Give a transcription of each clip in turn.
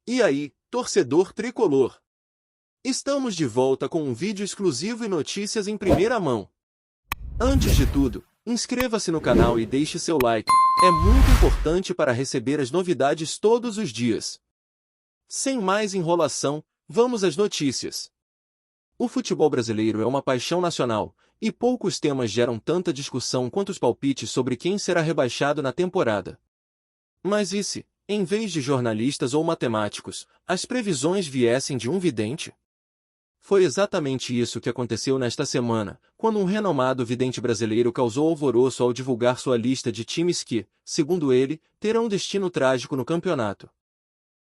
E aí, torcedor tricolor? Estamos de volta com um vídeo exclusivo e notícias em primeira mão. Antes de tudo, inscreva-se no canal e deixe seu like. É muito importante para receber as novidades todos os dias. Sem mais enrolação, vamos às notícias. O futebol brasileiro é uma paixão nacional, e poucos temas geram tanta discussão quanto os palpites sobre quem será rebaixado na temporada. Mas e se, em vez de jornalistas ou matemáticos, as previsões viessem de um vidente? Foi exatamente isso que aconteceu nesta semana, quando um renomado vidente brasileiro causou alvoroço ao divulgar sua lista de times que, segundo ele, terão destino trágico no campeonato.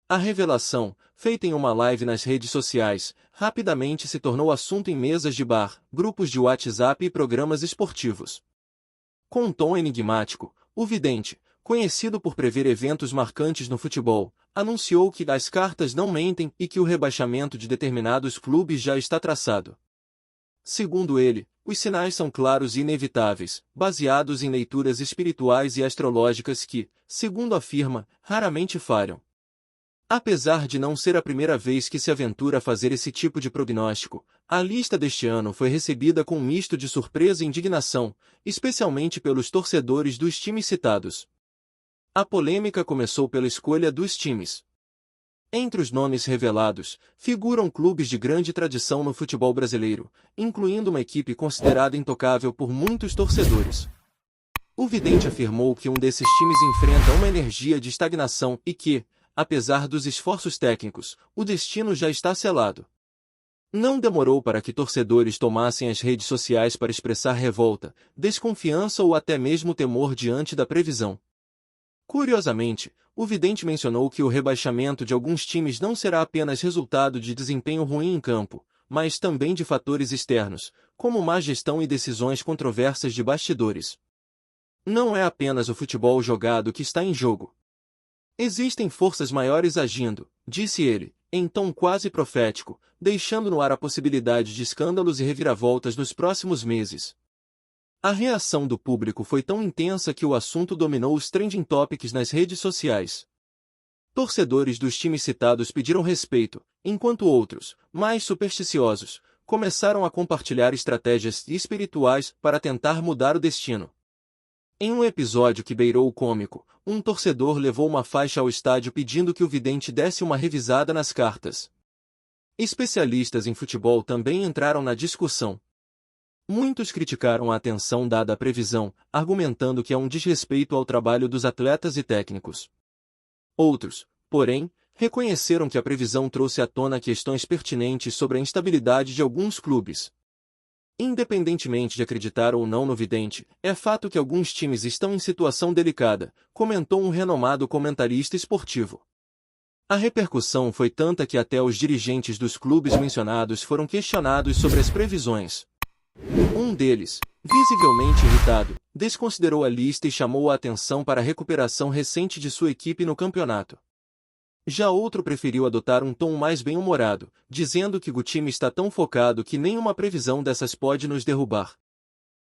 A revelação, feita em uma live nas redes sociais, rapidamente se tornou assunto em mesas de bar, grupos de WhatsApp e programas esportivos. Com um tom enigmático, o vidente, conhecido por prever eventos marcantes no futebol, anunciou que as cartas não mentem e que o rebaixamento de determinados clubes já está traçado. Segundo ele, os sinais são claros e inevitáveis, baseados em leituras espirituais e astrológicas que, segundo afirma, raramente falham. Apesar de não ser a primeira vez que se aventura a fazer esse tipo de prognóstico, a lista deste ano foi recebida com um misto de surpresa e indignação, especialmente pelos torcedores dos times citados. A polêmica começou pela escolha dos times. Entre os nomes revelados, figuram clubes de grande tradição no futebol brasileiro, incluindo uma equipe considerada intocável por muitos torcedores. O vidente afirmou que um desses times enfrenta uma energia de estagnação e que, apesar dos esforços técnicos, o destino já está selado. Não demorou para que torcedores tomassem as redes sociais para expressar revolta, desconfiança ou até mesmo temor diante da previsão. Curiosamente, o vidente mencionou que o rebaixamento de alguns times não será apenas resultado de desempenho ruim em campo, mas também de fatores externos, como má gestão e decisões controversas de bastidores. Não é apenas o futebol jogado que está em jogo. Existem forças maiores agindo, disse ele, em tom quase profético, deixando no ar a possibilidade de escândalos e reviravoltas nos próximos meses. A reação do público foi tão intensa que o assunto dominou os trending topics nas redes sociais. Torcedores dos times citados pediram respeito, enquanto outros, mais supersticiosos, começaram a compartilhar estratégias espirituais para tentar mudar o destino. Em um episódio que beirou o cômico, um torcedor levou uma faixa ao estádio pedindo que o vidente desse uma revisada nas cartas. Especialistas em futebol também entraram na discussão. Muitos criticaram a atenção dada à previsão, argumentando que é um desrespeito ao trabalho dos atletas e técnicos. Outros, porém, reconheceram que a previsão trouxe à tona questões pertinentes sobre a instabilidade de alguns clubes. Independentemente de acreditar ou não no vidente, é fato que alguns times estão em situação delicada, comentou um renomado comentarista esportivo. A repercussão foi tanta que até os dirigentes dos clubes mencionados foram questionados sobre as previsões. Um deles, visivelmente irritado, desconsiderou a lista e chamou a atenção para a recuperação recente de sua equipe no campeonato. Já outro preferiu adotar um tom mais bem-humorado, dizendo que o time está tão focado que nenhuma previsão dessas pode nos derrubar.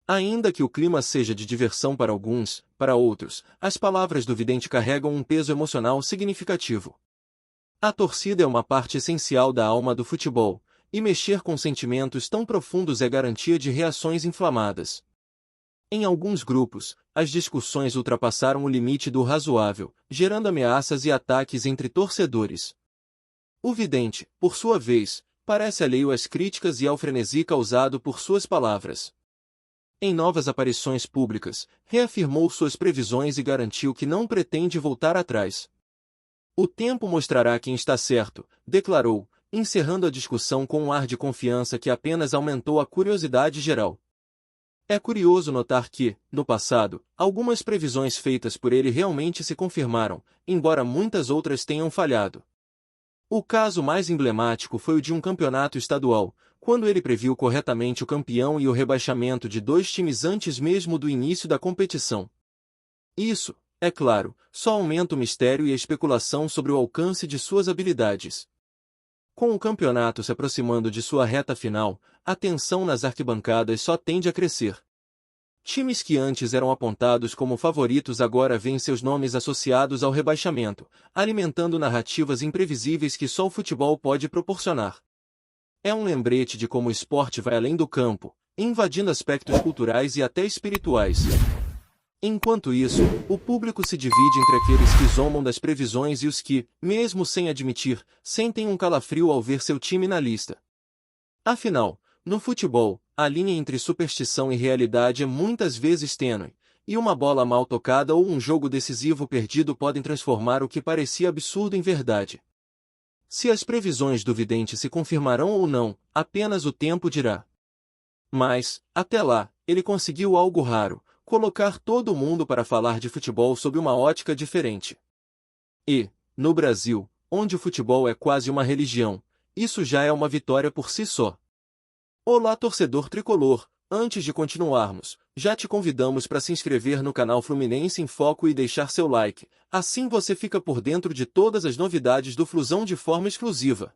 Ainda que o clima seja de diversão para alguns, para outros, as palavras do vidente carregam um peso emocional significativo. A torcida é uma parte essencial da alma do futebol, e mexer com sentimentos tão profundos é garantia de reações inflamadas. Em alguns grupos, as discussões ultrapassaram o limite do razoável, gerando ameaças e ataques entre torcedores. O vidente, por sua vez, parece alheio às críticas e ao frenesi causado por suas palavras. Em novas aparições públicas, reafirmou suas previsões e garantiu que não pretende voltar atrás. O tempo mostrará quem está certo, declarou, encerrando a discussão com um ar de confiança que apenas aumentou a curiosidade geral. É curioso notar que, no passado, algumas previsões feitas por ele realmente se confirmaram, embora muitas outras tenham falhado. O caso mais emblemático foi o de um campeonato estadual, quando ele previu corretamente o campeão e o rebaixamento de dois times antes mesmo do início da competição. Isso, é claro, só aumenta o mistério e a especulação sobre o alcance de suas habilidades. Com o campeonato se aproximando de sua reta final, a tensão nas arquibancadas só tende a crescer. Times que antes eram apontados como favoritos agora veem seus nomes associados ao rebaixamento, alimentando narrativas imprevisíveis que só o futebol pode proporcionar. É um lembrete de como o esporte vai além do campo, invadindo aspectos culturais e até espirituais. Enquanto isso, o público se divide entre aqueles que zombam das previsões e os que, mesmo sem admitir, sentem um calafrio ao ver seu time na lista. Afinal, no futebol, a linha entre superstição e realidade é muitas vezes tênue, e uma bola mal tocada ou um jogo decisivo perdido podem transformar o que parecia absurdo em verdade. Se as previsões do vidente se confirmarão ou não, apenas o tempo dirá. Mas, até lá, ele conseguiu algo raro: colocar todo mundo para falar de futebol sob uma ótica diferente. E, no Brasil, onde o futebol é quase uma religião, isso já é uma vitória por si só. Olá, torcedor tricolor! Antes de continuarmos, já te convidamos para se inscrever no canal Fluminense em Foco e deixar seu like, assim você fica por dentro de todas as novidades do Flusão de forma exclusiva.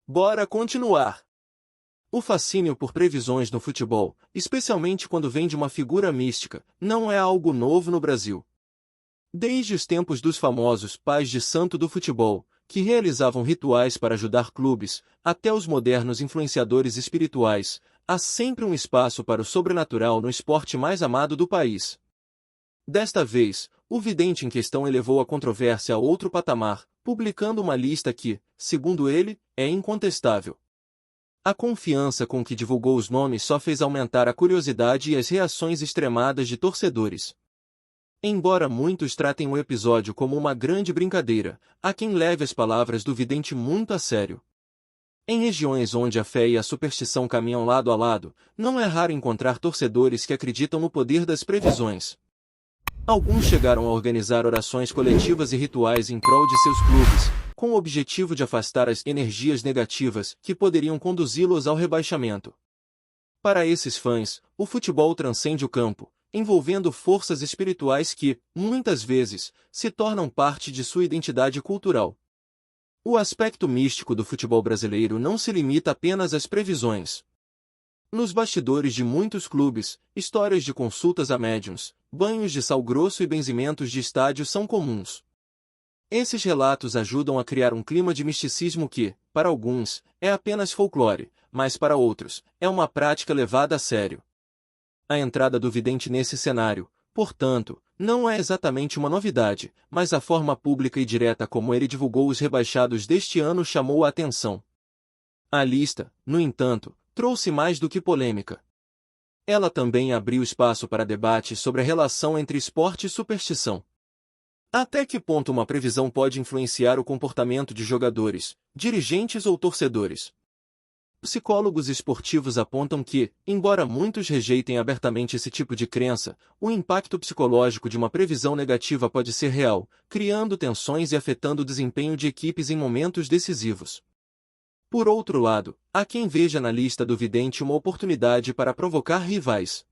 Bora continuar! O fascínio por previsões no futebol, especialmente quando vem de uma figura mística, não é algo novo no Brasil. Desde os tempos dos famosos pais de santo do futebol, que realizavam rituais para ajudar clubes, até os modernos influenciadores espirituais, há sempre um espaço para o sobrenatural no esporte mais amado do país. Desta vez, o vidente em questão elevou a controvérsia a outro patamar, publicando uma lista que, segundo ele, é incontestável. A confiança com que divulgou os nomes só fez aumentar a curiosidade e as reações extremadas de torcedores. Embora muitos tratem o episódio como uma grande brincadeira, há quem leve as palavras do vidente muito a sério. Em regiões onde a fé e a superstição caminham lado a lado, não é raro encontrar torcedores que acreditam no poder das previsões. Alguns chegaram a organizar orações coletivas e rituais em prol de seus clubes, com o objetivo de afastar as energias negativas que poderiam conduzi-los ao rebaixamento. Para esses fãs, o futebol transcende o campo, envolvendo forças espirituais que, muitas vezes, se tornam parte de sua identidade cultural. O aspecto místico do futebol brasileiro não se limita apenas às previsões. Nos bastidores de muitos clubes, histórias de consultas a médiuns, banhos de sal grosso e benzimentos de estádio são comuns. Esses relatos ajudam a criar um clima de misticismo que, para alguns, é apenas folclore, mas para outros, é uma prática levada a sério. A entrada do vidente nesse cenário, portanto, não é exatamente uma novidade, mas a forma pública e direta como ele divulgou os rebaixados deste ano chamou a atenção. A lista, no entanto, trouxe mais do que polêmica. Ela também abriu espaço para debate sobre a relação entre esporte e superstição. Até que ponto uma previsão pode influenciar o comportamento de jogadores, dirigentes ou torcedores? Psicólogos esportivos apontam que, embora muitos rejeitem abertamente esse tipo de crença, o impacto psicológico de uma previsão negativa pode ser real, criando tensões e afetando o desempenho de equipes em momentos decisivos. Por outro lado, há quem veja na lista do vidente uma oportunidade para provocar rivais.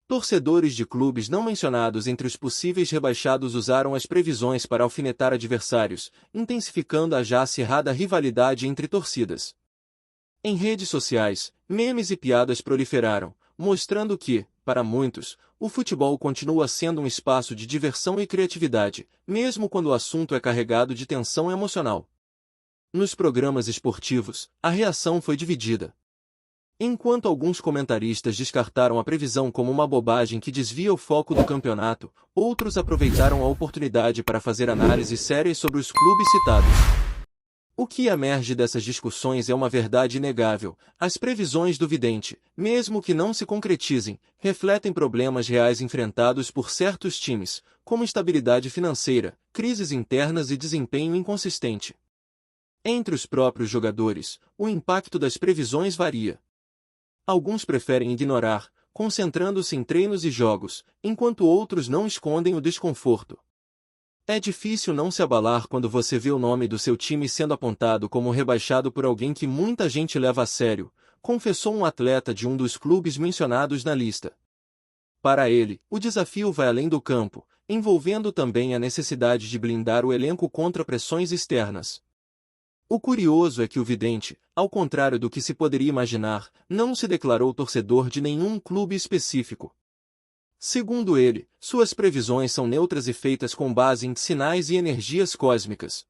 Torcedores de clubes não mencionados entre os possíveis rebaixados usaram as previsões para alfinetar adversários, intensificando a já acirrada rivalidade entre torcidas. Em redes sociais, memes e piadas proliferaram, mostrando que, para muitos, o futebol continua sendo um espaço de diversão e criatividade, mesmo quando o assunto é carregado de tensão emocional. Nos programas esportivos, a reação foi dividida. Enquanto alguns comentaristas descartaram a previsão como uma bobagem que desvia o foco do campeonato, outros aproveitaram a oportunidade para fazer análises sérias sobre os clubes citados. O que emerge dessas discussões é uma verdade inegável: as previsões do vidente, mesmo que não se concretizem, refletem problemas reais enfrentados por certos times, como instabilidade financeira, crises internas e desempenho inconsistente. Entre os próprios jogadores, o impacto das previsões varia. Alguns preferem ignorar, concentrando-se em treinos e jogos, enquanto outros não escondem o desconforto. É difícil não se abalar quando você vê o nome do seu time sendo apontado como rebaixado por alguém que muita gente leva a sério, confessou um atleta de um dos clubes mencionados na lista. Para ele, o desafio vai além do campo, envolvendo também a necessidade de blindar o elenco contra pressões externas. O curioso é que o vidente, ao contrário do que se poderia imaginar, não se declarou torcedor de nenhum clube específico. Segundo ele, suas previsões são neutras e feitas com base em sinais e energias cósmicas.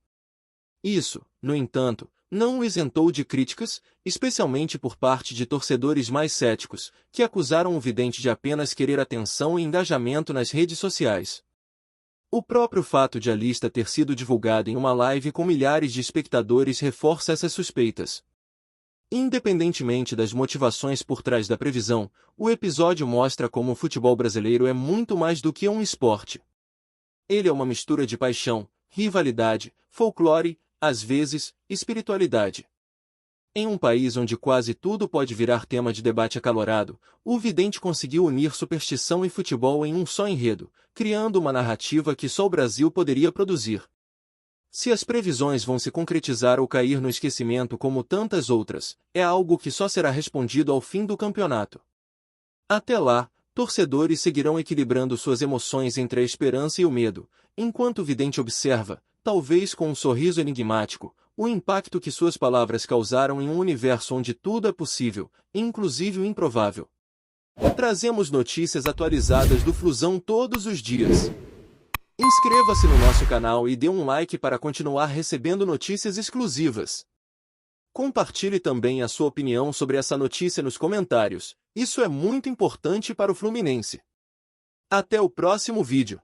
Isso, no entanto, não o isentou de críticas, especialmente por parte de torcedores mais céticos, que acusaram o vidente de apenas querer atenção e engajamento nas redes sociais. O próprio fato de a lista ter sido divulgada em uma live com milhares de espectadores reforça essas suspeitas. Independentemente das motivações por trás da previsão, o episódio mostra como o futebol brasileiro é muito mais do que um esporte. Ele é uma mistura de paixão, rivalidade, folclore, às vezes, espiritualidade. Em um país onde quase tudo pode virar tema de debate acalorado, o vidente conseguiu unir superstição e futebol em um só enredo, criando uma narrativa que só o Brasil poderia produzir. Se as previsões vão se concretizar ou cair no esquecimento como tantas outras, é algo que só será respondido ao fim do campeonato. Até lá, torcedores seguirão equilibrando suas emoções entre a esperança e o medo, enquanto o vidente observa, talvez com um sorriso enigmático, o impacto que suas palavras causaram em um universo onde tudo é possível, inclusive o improvável. Trazemos notícias atualizadas do Flusão todos os dias. Inscreva-se no nosso canal e dê um like para continuar recebendo notícias exclusivas. Compartilhe também a sua opinião sobre essa notícia nos comentários, isso é muito importante para o Fluminense. Até o próximo vídeo.